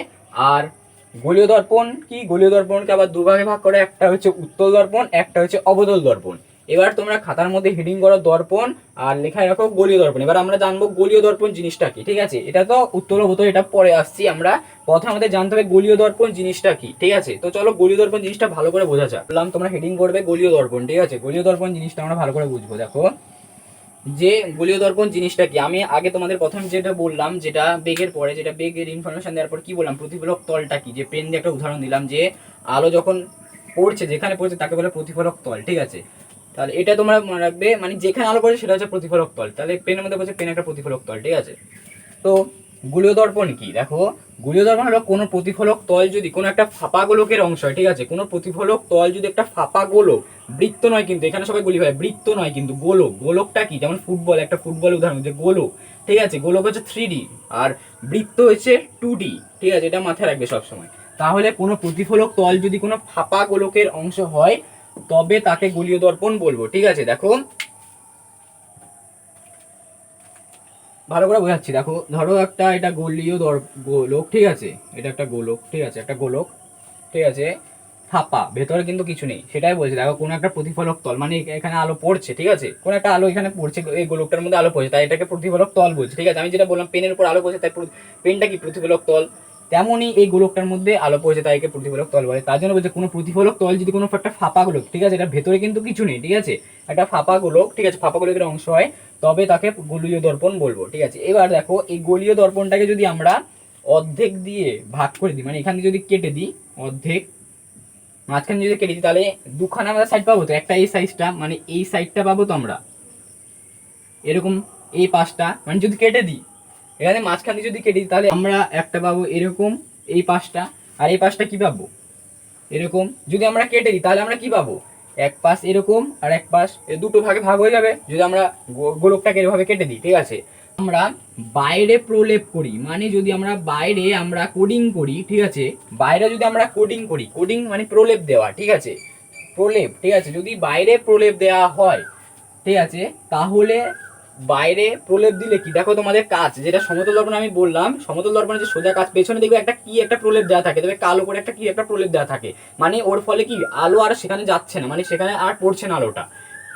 A: আর গোলীয় দর্পণ কি, গোলীয় দর্পণকে আবার দুভাগে ভাগ করে, একটা হচ্ছে উত্তল দর্পণ, একটা হচ্ছে অবতল দর্পণ। এবার তোমরা খাতার মধ্যে হেডিং করো দর্পণ আর লেখায় রাখো গোলীয় দর্পণ। এবার আমরা জানবো গোলীয় দর্পণ জিনিসটা কি। ঠিক আছে, এটা তো উত্তল অবতল এটা পরে আসছি আমরা, প্রথমে আমাদের জানতে হবে গোলীয় দর্পণ জিনিসটা কি। ঠিক আছে, তো চলো গোলীয় দর্পণ জিনিসটা ভালো করে বোঝা যাক। বললাম তোমরা হেডিং করবে গোলীয় দর্পণ। ঠিক আছে, গোলীয় দর্পণ জিনিসটা আমরা ভালো করে বুঝবো। দেখো যে গোলীয় দর্পণ জিনিসটা কি, আমি আগে তোমাদের প্রথম যেটা বললাম, যেটা বেগের পরে, যেটা বেগের ইনফরমেশন দেওয়ার পর কি বললাম, প্রতিফলক তলটা কি, যে পেন দিয়ে একটা উদাহরণ দিলাম যে আলো যখন পড়ছে, যেখানে পড়ছে তাকে বলে প্রতিফলক তল। ঠিক আছে, তাহলে এটা তোমরা মনে রাখবে, মানে যেখানে আলো পড়ছে সেটা হচ্ছে প্রতিফলক তল। তাহলে পেনের মধ্যে বলছে পেন একটা প্রতিফলক তল। ঠিক আছে, তো গোলীয় দর্পণ কি, দেখো গোলীয় দর্পণ হলো কোনো প্রতিফলক তল যদি কোনো একটা ফাঁপা গোলকের অংশ হয়। ঠিক আছে, কোনো প্রতিফলক তল যদি একটা ফাঁপা গোলক, বৃত্ত নয় কিন্তু, এখানে সবাই বলি ভাই বৃত্ত নয় কিন্তু গোলক। গোলকটা কি, যেমন ফুটবল, একটা ফুটবল উদাহরণ যে গোলক। ঠিক আছে, গোলক হচ্ছে 3D আর বৃত্ত হচ্ছে 2D। ঠিক আছে, এটা মাথায় রাখবে সবসময়। তাহলে কোনো প্রতিফলক তল যদি কোনো ফাঁপা গোলকের অংশ হয় তবে তাকে গোলীয় দর্পণ বলবো। ঠিক আছে, দেখো ভালো করে বোঝাচ্ছি। দেখো ধরো একটা এটা গোলীয় গোলক। ঠিক আছে, এটা একটা গোলক। ঠিক আছে, একটা গোলক। ঠিক আছে, ফাঁপা, ভেতরে কিন্তু কিছু নেই, সেটাই বলছি। দেখো কোনো একটা প্রতিফলক তল, মানে এখানে আলো পড়ছে। ঠিক আছে, কোনো একটা আলো এখানে পড়ছে, এই গোলকটার মধ্যে আলো পড়ছে, তাই এটাকে প্রতিফলক তল বলছে। ঠিক আছে, আমি যেটা বললাম পেনের উপর আলো পড়ছে তাই পেনটা কি প্রতিফলক তল, তেমনই এই গোলকটার মধ্যে আলো পড়ছে তাই একে প্রতিফলক তল বলে। তার জন্য বলছে কোনো প্রতিফলক তল যদি কোনো একটা ফাঁপা গোলক, ঠিক আছে, এটা ভেতরে কিন্তু কিছু নেই, ঠিক আছে, একটা ফাঁপা গোলক, ঠিক আছে, ফাঁপা গোলকের অংশ হয়, তবে তাকে গোলীয় দর্পণ বলবো। ঠিক আছে, এবার দেখো এই গোলীয় দর্পণটাকে যদি আমরা অর্ধেক দিয়ে ভাগ করে দিই, মানে এখান থেকে যদি কেটে দিই অর্ধেক, মাঝখানে যদি কেটে দিই তাহলে দুখানা আমরা সাইড পাবো। তো একটা এই সাইজটা, মানে এই সাইডটা পাবো তো আমরা এরকম, এই পাশটা মানে যদি কেটে দিই, এখানে মাঝখানে যদি কেটে দিই তাহলে আমরা একটা পাবো এরকম এই পাশটা, আর এই পাশটা কি পাবো এরকম। যদি আমরা কেটে দিই তাহলে আমরা কি পাবো, এক পাশ এরকম আর এক পাশ, দুটো ভাগে ভাগ হয়ে যাবে যদি আমরা গোলকটাকে এভাবে কেটে দিই। ঠিক আছে, আমরা বাইরে প্রলেপ করি, মানে যদি আমরা বাইরে আমরা কোডিং করি। ঠিক আছে, বাইরে যদি আমরা কোডিং করি, কোডিং মানে প্রলেপ দেওয়া। ঠিক আছে, প্রলেপ। ঠিক আছে, যদি বাইরে প্রলেপ দেওয়া হয়, ঠিক আছে, তাহলে বাইরে প্রলেপ দিলে কি, দেখো তোমাদের কাচ, যেটা সমতল দর্পণ আমি বললাম, সমতল দর্পণে যে সোজা কাচ, পেছনে দেখবে একটা কি একটা প্রলেপ দেওয়া থাকে, তবে কালো করে একটা কি একটা প্রলেপ দেওয়া থাকে, মানে ওর ফলে কি আলো আর সেখানে যাচ্ছে না, মানে সেখানে আর পড়ছে না আলোটা।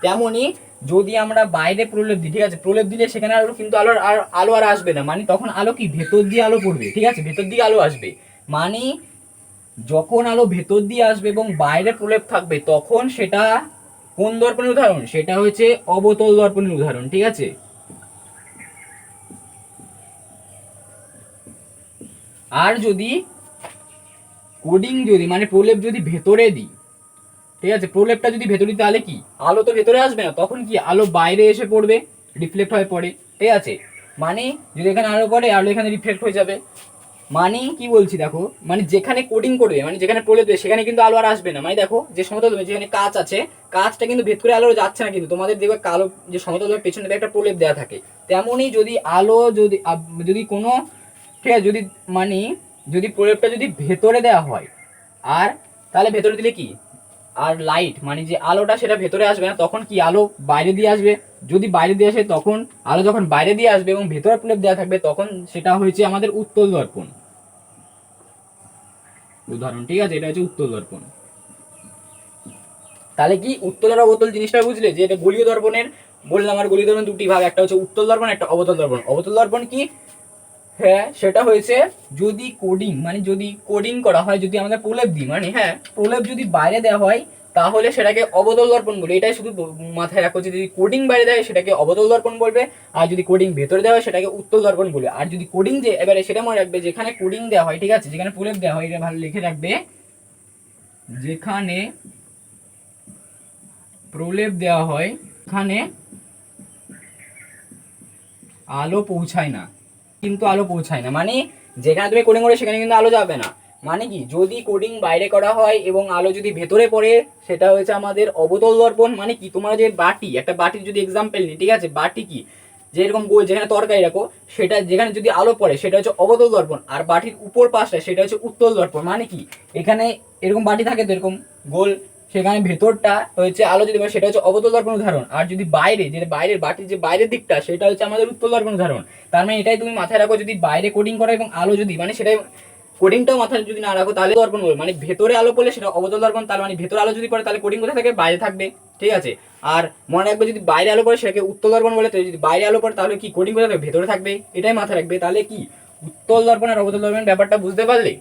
A: তেমনি যদি আমরা বাইরে প্রলেপ দিই, ঠিক আছে, প্রলেপ দিলে সেখানে আলো কিন্তু আলো আর আসবে না, মানে তখন আলো কি ভেতর দিয়ে আলো পড়বে। ঠিক আছে, ভেতর দিয়ে আলো আসবে, মানে যখন আলো ভেতর দিয়ে আসবে এবং বাইরে প্রলেপ থাকবে তখন সেটা কোন দর্পণের উদাহরণ, সেটা হচ্ছে অবতল দর্পণের উদাহরণ। ঠিক আছে, আর যদি কোডিং যদি মানে প্রলেপ যদি ভেতরে দিই, ঠিক আছে, প্রলেপটা যদি ভেতরে দিই তাহলে কি আলো তো ভেতরে আসবে না, তখন কি আলো বাইরে এসে পড়বে, রিফ্লেক্ট হয়ে পড়ে। ঠিক আছে, মানে যদি এখানে আলো পড়ে, আলো এখানে রিফ্লেক্ট হয়ে যাবে, মানে কি বলছি দেখো, মানে যেখানে কোডিং করবে, মানে যেখানে প্রলেপ দেবে সেখানে কিন্তু আলো আর আসবে না। মানে দেখো যে সমতল যেখানে কাঁচ আছে, কাঁচটা কিন্তু ভেদ করে আলো যাচ্ছে না, কিন্তু তোমাদের দেখবে কালো যে সমতল পেছনে একটা প্রলেপ দেওয়া থাকে, তেমনই যদি আলো যদি যদি কোনো, ঠিক আছে, যদি মানে যদি প্রলেপটা যদি ভেতরে দেওয়া হয়, আর তাহলে ভেতরে দিলে কি আর লাইট মানে যে আলোটা সেটা ভেতরে আসবে না, তখন কি আলো বাইরে দিয়ে আসবে। যদি বাইরে দিয়ে আসে তখন আলো যখন বাইরে দিয়ে আসবে এবং ভেতরে প্রলেপ দেওয়া থাকবে তখন সেটা হয়েছে আমাদের উত্তল দর্পণ উদাহরণ। ঠিক আছে, এটা হচ্ছে উত্তল দর্পণ। তাহলে কি উত্তল আর অবতল জিনিসটা বুঝলে, যে এটা গোলীয় দর্পণের বললাম, আর গোলীয় দর্পণ দুটি ভাগ, একটা হচ্ছে উত্তল দর্পণ, একটা অবতল দর্পণ। অবতল দর্পণ কি, হ্যাঁ সেটা হয়েছে যদি কোডিং মানে যদি কোডিং করা হয়, যদি আমাদের প্রলেপ দিই মানে হ্যাঁ প্রলেপ যদি বাইরে দেওয়া হয় তাহলে সেটাকে অবতল দর্পণ বলে। এটাই শুধু মাথায় রাখো যে যদি কোডিং বাইরে দেয় সেটাকে অবতল দর্পণ বলবে, আর যদি কোডিং ভেতরে দেওয়া হয় সেটাকে উত্তল দর্পণ বলবে। আর যদি কোডিং যে এবারে সেটা মনে রাখবে যেখানে কোডিং দেওয়া হয়, ঠিক আছে, যেখানে প্রলেপ দেওয়া হয় এটা ভালো লিখে রাখবে, যেখানে প্রলেপ দেওয়া হয় এখানে আলো পৌঁছায় না, কিন্তু আলো পৌঁছায় না মানে যেখানে তুমি কোডিং করে সেখানে কিন্তু আলো যাবে না। মানে কি যদি কোডিং বাইরে করা হয় এবং আলো যদি ভেতরে পড়ে সেটা হচ্ছে আমাদের অবতল দর্পণ। মানে কি তোমরা যে বাটি, একটা বাটির যদি এক্সাম্পল নিই, ঠিক আছে, বাটি কি যেরকম গোল যেখানে তরকারি রাখো সেটা যেখানে যদি আলো পড়ে সেটা হচ্ছে অবতল দর্পণ, আর বাটির উপর পাশটা সেটা হচ্ছে উত্তল দর্পণ। মানে কি এখানে এরকম বাটি থাকে তো এরকম গোল, সেখানে ভেতরটা হচ্ছে আলো যদি পড়ে সেটা হচ্ছে অবতল দর্পণ উদাহরণ, আর যদি বাইরে যে বাইরের বাটির যে বাইরের দিকটা সেটা হচ্ছে আমাদের উত্তল দর্পণ উদাহরণ। তার মানে এটাই তুমি মাথায় রাখো, যদি বাইরে কোডিং করা এবং আলো যদি মানে সেটাই কোডিংটাও মাথায় যদি না রাখো তাহলে দর্পণ বলবে। মানে ভেতরে আলো পড়লে সেটা অবতল দর্পণ, তার মানে ভেতরে আলো যদি পড়ে তাহলে কোডিং কোথায় থাকে, বাইরে থাকবে, ঠিক আছে। আর মনে রাখবে যদি বাইরে আলো পড়ে সেটাকে উত্তল দর্পণ বলে, তো যদি বাইরে আলো পড়ে তাহলে কি কোডিং কোথায় থাকবে, ভেতরে থাকবে, এটাই মাথায় রাখবে। তাহলে কি উত্তল দর্পণ আর অবতল দর্পণ ব্যাপারটা বুঝতে পারলে।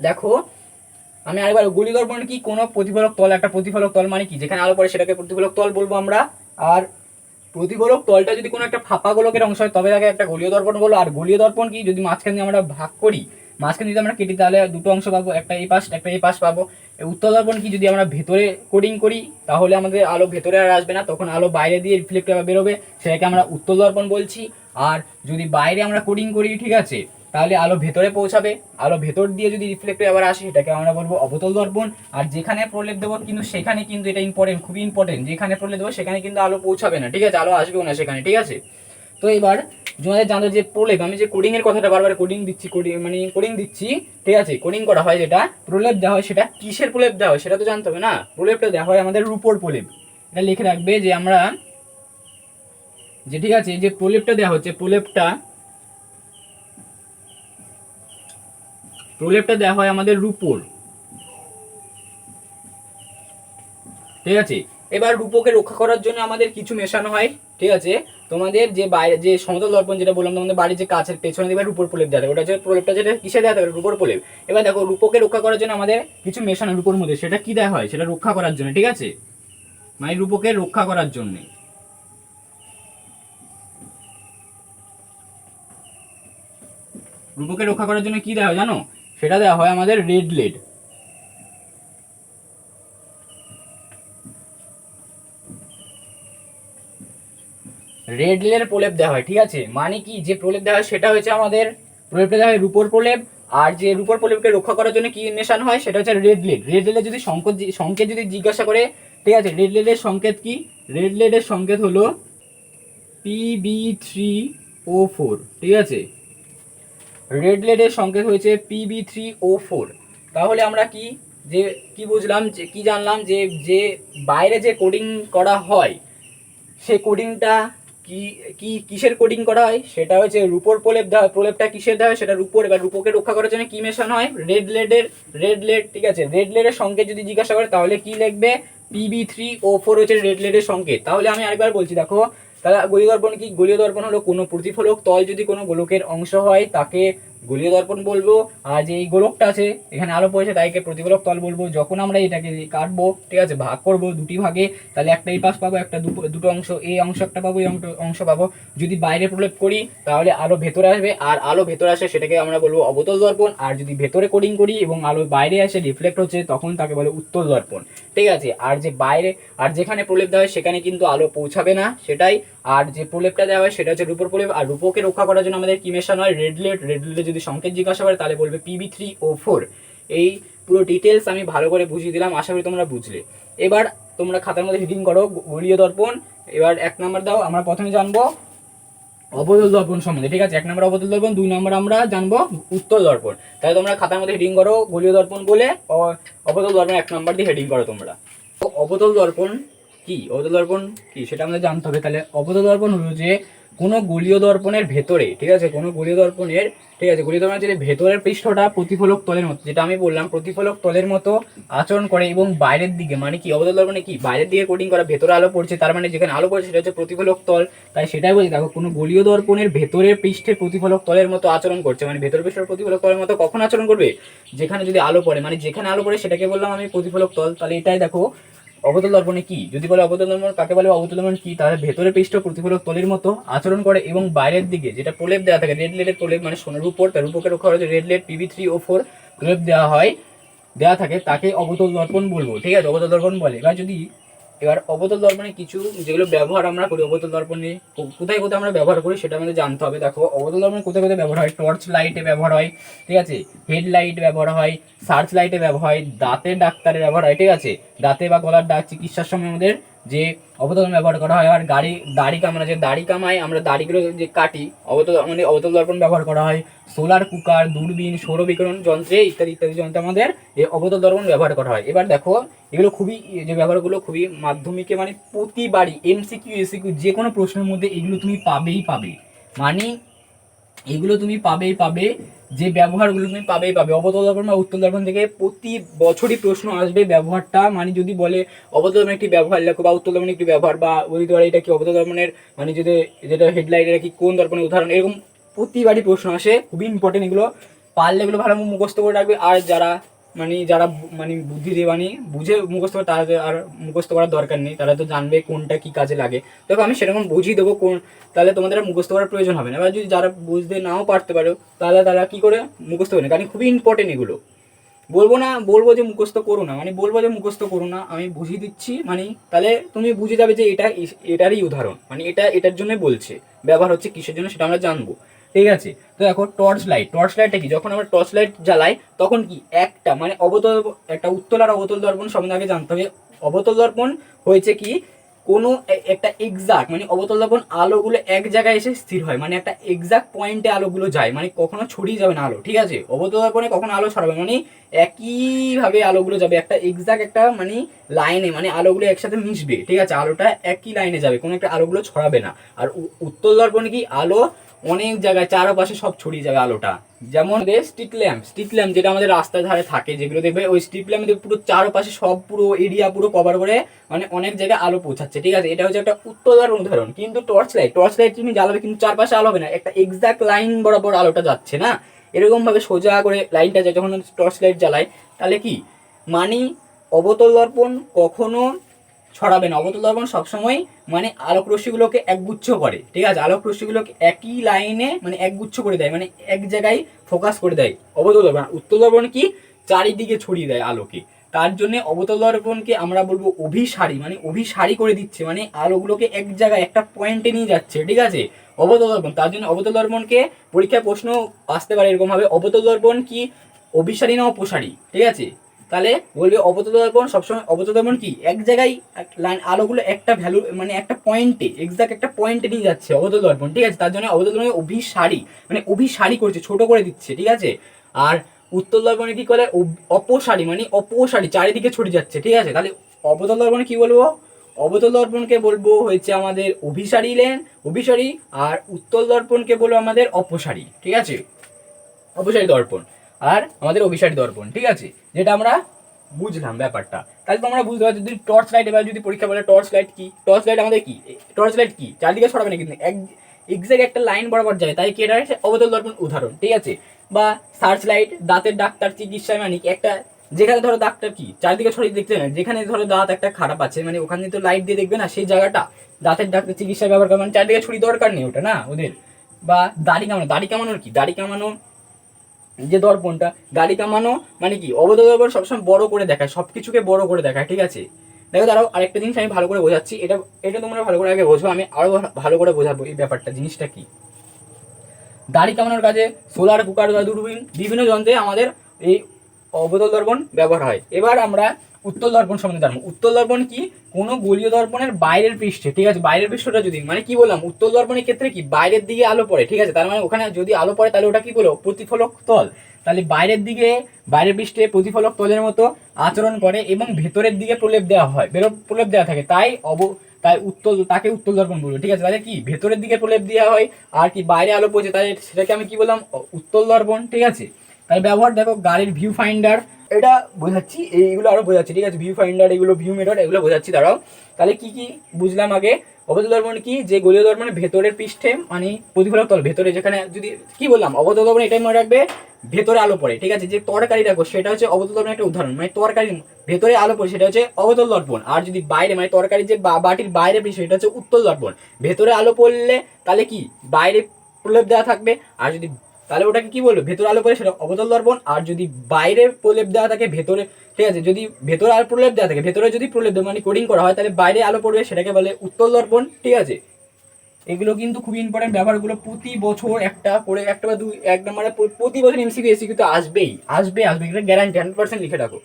A: দেখো আমি আরেকবার, গলি দর্পণ কি কোনো প্রতিফলক তল, একটা প্রতিফলক তল মানে কি যেখানে আলো পড়ে সেটাকে প্রতিফলক তল বলবো আমরা। আর প্রতিফলক তলটা যদি কোনো একটা ফাঁপা গোলকের অংশ হয় তবে তাকে একটা গলীয় দর্পণ বলো। আর গলীয় দর্পণ কি যদি মাঝখানে আমরা ভাগ করি, মাঝখানে যদি আমরা কেটি তাহলে দুটো অংশ পাবো, একটা এই পাশ একটা এই পাশ পাবো। উত্তল দর্পণ কি যদি আমরা ভেতরে কোডিং করি তাহলে আমাদের আলো ভেতরে আর আসবে না, তখন আলো বাইরে দিয়ে রিফ্লেক্ট বেরোবে, সেটাকে আমরা উত্তল দর্পণ বলছি। আর যদি বাইরে আমরা কোডিং করি, ঠিক আছে, তাহলে আলো ভেতরে পৌঁছাবে, আলো ভেতর দিয়ে যদি রিফ্লেক্ট আবার আসে সেটাকে আমরা বলবো অবতল দর্পণ। আর যেখানে প্রলেপ দেবো কিন্তু সেখানে কিন্তু এটা ইম্পর্টেন্ট, খুবই ইম্পর্টেন্ট, যেখানে প্রলেপ দেবো সেখানে কিন্তু আলো পৌঁছাবে না, ঠিক আছে, আলো আসবেও না সেখানে, ঠিক আছে। তো এবার তোমাদের জানো যে প্রলেপ, আমি যে কোডিং এর কথাটা বারবার কোডিং দিচ্ছি, কোডিং দিচ্ছি, ঠিক আছে, কোডিং করা হয় যেটা প্রলেপ দেওয়া হয় সেটা কিসের প্রলেপ দেওয়া হয় সেটা তো জানতে হবে না। প্রলেপটা দেওয়া হয় আমাদের রূপোর প্রলেপ, এটা লিখে রাখবে যে আমরা যে, ঠিক আছে, যে প্রলেপটা দেওয়া হচ্ছে প্রলেপটা দেওয়া হয় আমাদের রূপোর, ঠিক আছে। এবার রূপকে রক্ষা করার জন্য আমাদের কিছু মেশানো হয়, ঠিক আছে। তোমাদের যে বাইরে যে সমতল দর্পণ যেটা বললাম তোমাদের বাড়ির যে কাছের পেছনে দেবে রূপোর প্রলেপ দেওয়া থাকে, ওটা হচ্ছে প্রলেপটা যেটা কিসে দেওয়া থাকে, রূপোর প্রলেপ। এবার দেখো রূপকে রক্ষা করার জন্য আমাদের কিছু মেশানো রূপোর মধ্যে, সেটা কি দেওয়া হয়, সেটা রক্ষা করার জন্য, ঠিক আছে, মানে রূপকে রক্ষা করার জন্য। রূপকে রক্ষা করার জন্য কি দেওয়া হয় জানো, সেটা দেওয়া হয় আমাদের রেড লেড। রেড লেডের প্রলেপ দেওয়া হয়, ঠিক আছে। মানে কি যে প্রলেপ দেওয়া হয় সেটা হচ্ছে আমাদের প্রলেপটা দেওয়া হয় রূপোর প্রলেপ। আর যে রূপোর প্রলেপকে রক্ষা করার জন্য কি মেশানো হয় সেটা হচ্ছে রেড লেড। রেড লেডের যদি সংকেত যদি জিজ্ঞাসা করে, ঠিক আছে, রেড লেডের সংকেত কি, রেড লেডের সংকেত হলো PB3O4, ঠিক আছে, রেড লেডের সংকেত হয়েছে PB3O4। তাহলে আমরা কি যে কি বুঝলাম, যে কি জানলাম, যে যে বাইরে যে কোডিং করা হয় সেই কোডিংটা কি কি কিসের কোডিং করা হয় সেটা হচ্ছে রূপোর প্রলেপ দেওয়া হয়। প্রলেপটা কিসের দেওয়া হয় সেটা রূপোর। এবার রূপোকে রক্ষা করার জন্য কি মেশানো হয়, রেড লেড, ঠিক আছে। রেড লেডের সংকেত যদি জিজ্ঞাসা করে তাহলে কি লিখবে, PB3O4 হচ্ছে রেড লেডের সংকেত। তাহলে আমি আরেকবার বলছি, দেখো তাহলে গলীয় দর্পণ কি, গলীয় দর্পণ হলো কোনো প্রতিফলক তল যদি কোনো গোলকের অংশ হয় তাকে গলীয় দর্পণ বলবো। আর যে এই গোলকটা আছে এখানে আলো পড়েছে তাইকে প্রতিফলক তল বলবো। যখন আমরা এটাকে কাটবো, ঠিক আছে, ভাগ করবো দুটি ভাগে, তাহলে একটা এই পাশ পাবো, একটা দুটো অংশ, এই অংশ একটা পাবো, এই অংশ পাবো। যদি বাইরে প্রলেপ করি তাহলে আলো ভেতরে আসবে, আর আলো ভেতরে আসে সেটাকে আমরা বলবো অবতল দর্পণ। আর যদি ভেতরে কোডিং করি এবং আলো বাইরে আসে রিফ্লেক্ট হচ্ছে তখন তাকে বলে উত্তল দর্পণ, ঠিক আছে। আর যে বাইরে আর যেখানে প্রলেপ দেওয়া হয় সেখানে কিন্তু আলো পৌঁছাবে না, সেটাই। আর যে প্রলেপটা দেওয়া হয় সেটা হচ্ছে রূপোর প্রলেপ। আর রূপকে রক্ষা করার জন্য আমাদের কি মেশানো হয়, রেড লেড। রেড লেডে যদি সংকেত জিজ্ঞাসা করে তাহলে বলবে PB3O4। এই পুরো ডিটেলস আমি ভালো করে বুঝিয়ে দিলাম, আশা করি তোমরা বুঝলে। এবার তোমরা খাতার মধ্যে হিডিং করো গলীয় দর্পণ। এবার 1 নাম্বার দাও, আমরা প্রথমে জানবো অবতল দর্পণ সম্বন্ধে, ঠিক আছে, 1 নম্বর অবতল দর্পণ, 2 নম্বর আমরা জানবো উত্তল দর্পণ। তাহলে তোমরা খাতার মধ্যে হেডিং করো গলীয় দর্পণ বলে অবতল দর্পণ 1 নম্বর দিয়ে হেডিং করো তোমরা। অবতল দর্পণ কি, অবতল দর্পণ কি সেটা আমাদের জানতে হবে। তাহলে অবতল দর্পণ হলো যে কোনো গলীয় দর্পণের ভেতরে, ঠিক আছে, কোনো গলীয় দর্পণের, ঠিক আছে, গলীয় দর্পণের যে ভেতরের পৃষ্ঠটা প্রতিফলক তলের মতো, যেটা আমি বললাম প্রতিফলক তলের মতো আচরণ করে এবং বাইরের দিকে, মানে কি অবতল দর্পণে কি বাইরের দিকে কোটিং করা, ভেতরে আলো পড়ছে, তার মানে যেখানে আলো পড়ছে সেটা হচ্ছে প্রতিফলক তল। তাই সেটাই বলছি, দেখো কোনো গলীয় দর্পণের ভেতরের পৃষ্ঠে প্রতিফলক তলের মতো আচরণ করছে, মানে ভেতর পৃষ্ঠের প্রতিফলক তলের মতো কখন আচরণ করবে, যেখানে যদি আলো পড়ে, মানে যেখানে আলো পড়ে সেটাকে বললাম আমি প্রতিফলক তল। তাহলে এটাই দেখো অবতল দর্পণে কি, যদি বলে অবতল দর্পণ কাকে বলে, অবতল দর্পণ কি, তাহলে ভেতরের পৃষ্ঠ প্রতিফলক তলের মতো আচরণ করে এবং বাইরের দিকে যেটা প্রলেপ দেওয়া থাকে, রেড লেডের প্রলেপ, মানে সোনার উপর তার রূপকের অক্ষর হচ্ছে রেড লেড PB3O4 প্রলেপ দেওয়া হয়, দেওয়া থাকে, তাকে অবতল দর্পণ বলবো, ঠিক আছে, অবতল দর্পণ বলে। এবার অবতল দর্পণে কিছু যেগুলো ব্যবহার আমরা করি, অবতল দর্পণে কোথায় কোথায় আমরা ব্যবহার করি সেটা আমাদের জানতে হবে। দেখো অবতল দর্পণে কোথায় কোথায় ব্যবহার হয়, টর্চ লাইটে ব্যবহার হয়, ঠিক আছে, হেডলাইট ব্যবহার হয়, সার্চ লাইটে ব্যবহার হয়, দাঁতের ডাক্তারে ব্যবহার হয়, ঠিক আছে, দাঁতে বা গলার ডাক চিকিৎসার সময় আমাদের যে অবতল ব্যবহার করা হয়। আর দাড়ি কামানো, যে দাড়ি কামাই আমরা দাড়িগুলো যে কাটি, অবতল দর্পণ ব্যবহার করা হয়। সোলার কুকার, দূরবীন, সৌরবিকিরণ যন্ত্রে ইত্যাদি ইত্যাদি যন্ত্রে আমাদের এই অবতল দর্পণ ব্যবহার করা হয়। এবার দেখো এগুলো খুবই, যে ব্যবহারগুলো খুবই মাধ্যমিকে, মানে প্রতিবারই MCQ যে কোনো প্রশ্নের মধ্যে এগুলো তুমি পাবে, মানে এগুলো তুমি পাবে, যে ব্যবহারগুলো তুমি পাবে। অবতল দর্পণ বা উত্তল দর্পণ থেকে প্রতি বছরই প্রশ্ন আসবে ব্যবহারটা, মানে যদি বলে অবতল দর্পণের একটি ব্যবহার লেখো বা উত্তল দর্পণের একটি ব্যবহার, বা ওই দ্বারা এটা কি অবতল দর্পণের, মানে যদি যেটা হেডলাইট এটা কি কোন দর্পণের উদাহরণ, এরকম প্রতিবারই প্রশ্ন আসে, খুবই ইম্পর্টেন্ট। এগুলো পারলে এগুলো ভালো মুখস্থ করে রাখবে। আর যারা বুদ্ধি দিয়ে বুঝে মুখস্থ করে, তারা আর মুখস্থ করার দরকার নেই, তারা তো জানবে কোনটা কি কাজে লাগে। দেখো আমি সেরকম বুঝিয়ে দেবো কোন, তাহলে তোমাদের আর মুখস্থ করার প্রয়োজন হবে না। এবার যদি যারা বুঝতে নাও পারতে পারো তাহলে তারা কি করে মুখস্থ করে না, কারণ খুবই ইম্পর্টেন্ট এগুলো। বলবো যে মুখস্থ করো না, বলবো যে মুখস্থ করো না, আমি বুঝিয়ে দিচ্ছি, তাহলে তুমি বুঝে যাবে যে এটারই উদাহরণ, এটার জন্য বলছে, ব্যবহার হচ্ছে কিসের জন্য সেটা আমরা জানবো, ঠিক আছে। তো দেখো টর্চ লাইটটা কি, যখন আমরা টর্চ লাইট জ্বালাই তখন কি একটা, একটা উত্তল আর অবতল দর্পণ সম্বন্ধে আগে জানতে হবে। অবতল দর্পণ হয়েছে কি কোনো একটা এক্সাক্ট, অবতল দর্পণ আলোগুলো এক জায়গায় এসে স্থির হয়, একটা এক্সাক্ট পয়েন্টে আলোগুলো যায়, কখনো ছড়িয়ে যাবে না আলো, ঠিক আছে। অবতল দর্পণে কখনো আলো ছড়াবে, একইভাবে আলোগুলো যাবে একটা এক্সাক্ট একটা লাইনে, আলোগুলো একসাথে মিশবে, ঠিক আছে, আলোটা একই লাইনে যাবে, কোনো একটা আলোগুলো ছড়াবে না। আর উত্তল দর্পণে কি আলো অনেক জায়গায় চারপাশে সব ছড়িয়ে যাবে আলোটা, যেমন স্ট্রিট ল্যাম্প যেটা আমাদের রাস্তার ধারে থাকে, যেগুলো দেখবে ওই স্ট্রিট ল্যাম্প পুরো চারপাশে সব পুরো এরিয়া পুরো কভার করে, অনেক জায়গায় আলো পৌঁছাচ্ছে, ঠিক আছে, এটা হচ্ছে একটা উত্তল দর্পণ উদাহরণ। কিন্তু টর্চ লাইট তুমি জ্বালাবে কিন্তু চারপাশে আলো হবে না, একটা এক্সাক্ট লাইন বরাবর আলোটা যাচ্ছে না, এরকম ভাবে সোজা করে লাইনটা যায় যখন টর্চ লাইট জ্বালায়। তাহলে কি অবতল দর্পণ কখনো ছড়াবে না, অবতল দর্পণ সবসময় আলোক রশ্মিগুলোকে একগুচ্ছ করে, ঠিক আছে, আলোক রশ্মিগুলোকে একই লাইনে একগুচ্ছ করে দেয়, এক জায়গায় ফোকাস করে দেয় অবতল দর্পণ। উত্তল দর্পণ কি চারিদিকে ছড়িয়ে দেয় আলোকে, তার জন্য অবতল দর্পণকে আমরা বলবো অভিসারী, অভিসারী করে দিচ্ছে, আলোগুলোকে এক জায়গায় একটা পয়েন্টে নিয়ে যাচ্ছে, ঠিক আছে, অবতল দর্পণ। তার জন্য অবতল দর্পণকে পরীক্ষায় প্রশ্ন আসতে পারে এরকম ভাবে, অবতল দর্পণ কি অভিসারী না অপসারী, ঠিক আছে, তাহলে বলবে অবতল দর্পণ সবসময়, অবতল দর্পণ কি এক জায়গায় আলোগুলো একটা ভ্যালু একটা পয়েন্টে এক্সাক্ট একটা পয়েন্টে নিয়ে যাচ্ছে অবতল দর্পণ, ঠিক আছে, তার জন্য অবতল দর্পণ অভিসারী, অভিসারী করছে, ছোট করে দিচ্ছে, ঠিক আছে। আর উত্তল দর্পণে কি করে অপসারী, অপসারী চারিদিকে ছড়িয়ে যাচ্ছে, ঠিক আছে। তাহলে অবতল দর্পণে কি বলবো, অবতল দর্পণকে বলবো হচ্ছে আমাদের অভিসারী, আর উত্তল দর্পণকে বলবো আমাদের অপসারী, ঠিক আছে, অপসারী দর্পণ আর আমাদের অভিসারী দর্পণ, ঠিক আছে, যেটা আমরা বুঝলাম ব্যাপারটা। তাহলে তোমরা বুঝতে পারছো, যদি টর্চ লাইট, এবার যদি পরীক্ষা বলে টর্চ লাইট আমাদের কি, টর্চ লাইট কি চারদিকে ছড়াবে না কিন্তু এক্সাক্ট একটা লাইন বরাবর যায়, তাই কি এটা হচ্ছে অবতল দর্পণ উদাহরণ, ঠিক আছে। বা সার্চ লাইট দাঁতের ডাক্তার চিকিৎসায়, একটা যেখানে ধরো ডাক্তার কি চারদিকে ছড়িয়ে দেখতে না, যেখানে ধরো দাঁত একটা খারাপ আছে ওখানে তো লাইট দিয়ে দেখবে না, সেই জায়গাটা দাঁতের ডাক্তার চিকিৎসায় ব্যবহার করে, চারদিকে ছড়িয়ে দরকার নেই ওটা না ওদের। বা দাড়ি কামানোর কি, দাড়ি কামানো যে দর্পণটা, দাড়ি কামানো কি অবতল দর্পণ সবসময় বড় করে দেখায়, সবকিছুকে বড় করে দেখায়, ঠিক আছে। দেখো দাঁড়াও আরেকটা জিনিস আমি ভালো করে বোঝাচ্ছি, এটা তোমরা ভালো করে আগে বোঝো, আমি আরো ভালো করে বোঝাবো এই ব্যাপারটা, জিনিসটা কি। দাড়ি কামানোর কাজে সোলার কুকার বা দূরবীন বিভিন্ন যন্ত্রে আমাদের এই অবতল দর্পণ ব্যবহার হয়। এবার আমরা উত্তল দর্পণ সম্বন্ধে জানবো। উত্তল দর্পণ কি কোনো গলীয় দর্পণের বাইরের পৃষ্ঠে, ঠিক আছে, বাইরের পৃষ্ঠটা যদি কি বললাম উত্তল দর্পণের ক্ষেত্রে কি বাইরের দিকে আলো পড়ে, ঠিক আছে, তার ওখানে যদি আলো পড়ে তাহলে ওটা কি বলবো প্রতিফলক তল, তাহলে বাইরের পৃষ্ঠে প্রতিফলক তলের মতো আচরণ করে এবং ভেতরের দিকে প্রলেপ দেওয়া হয়, প্রলেপ দেওয়া থাকে, তাই তাকে উত্তল দর্পণ বলবো, ঠিক আছে। তাহলে কি ভেতরের দিকে প্রলেপ দেওয়া হয় আর কি বাইরে আলো পড়ছে, তাই সেটাকে আমি কি বললাম, উত্তল দর্পণ, ঠিক আছে। তাই ব্যবহার দেখো, গাড়ির ভিউ ফাইন্ডার, এটা বোঝাচ্ছি, এইগুলো আরো বোঝাচ্ছি, ঠিক আছে। ভিউ ফাইন্ডার, এগুলো ভিউ মিরর, এগুলো বোঝাচ্ছি, দাঁড়াও। তাহলে কি কি বুঝলাম আগে। অবতল দর্পণ কি, যে গোলীয় দর্পণের ভেতরের পৃষ্ঠে মানে প্রতিফলক তল ভেতরে, যেখানে যদি কি বললাম অবতল দর্পণ, এটাই মনে রাখবে, ভেতরে আলো পড়ে, ঠিক আছে। যে তরকারি রাখো সেটা হচ্ছে অবতল দর্পণের একটা উদাহরণ, মানে তরকারির ভেতরে আলো পড়ে সেটা হচ্ছে অবতল দর্পণ। আর যদি বাইরে মানে তরকারির যে বাটির বাইরে পৃষ্ঠ, সেটা হচ্ছে উত্তল দর্পণ। ভেতরে আলো পড়লে তাহলে কি বাইরে প্রলেপ দেওয়া থাকবে, আর যদি তাহলে ওটাকে কি বলবো, ভেতরে আলো পড়ে সেটা অবতল দর্পণ। আর যদি বাইরে প্রলেপ দেওয়া থাকে ভেতরে, ঠিক আছে, যদি ভেতরে আলো প্রলেপ দেওয়া থাকে, ভেতরে যদি প্রলেপ মানে কোডিং করা হয়, তাহলে বাইরে আলো পড়বে, সেটাকে বলে উত্তল দর্পণ, ঠিক আছে। এগুলো কিন্তু খুবই ইম্পর্টেন্ট ব্যবহারগুলো, প্রতি বছর একটা করে, একটা বা দুই, এক নম্বরে প্রতি বছর এমসিকিউ এসিকিউ তো আসবেই, আসবে আসবে, এটা গ্যারান্টি, 100% লিখে রাখো।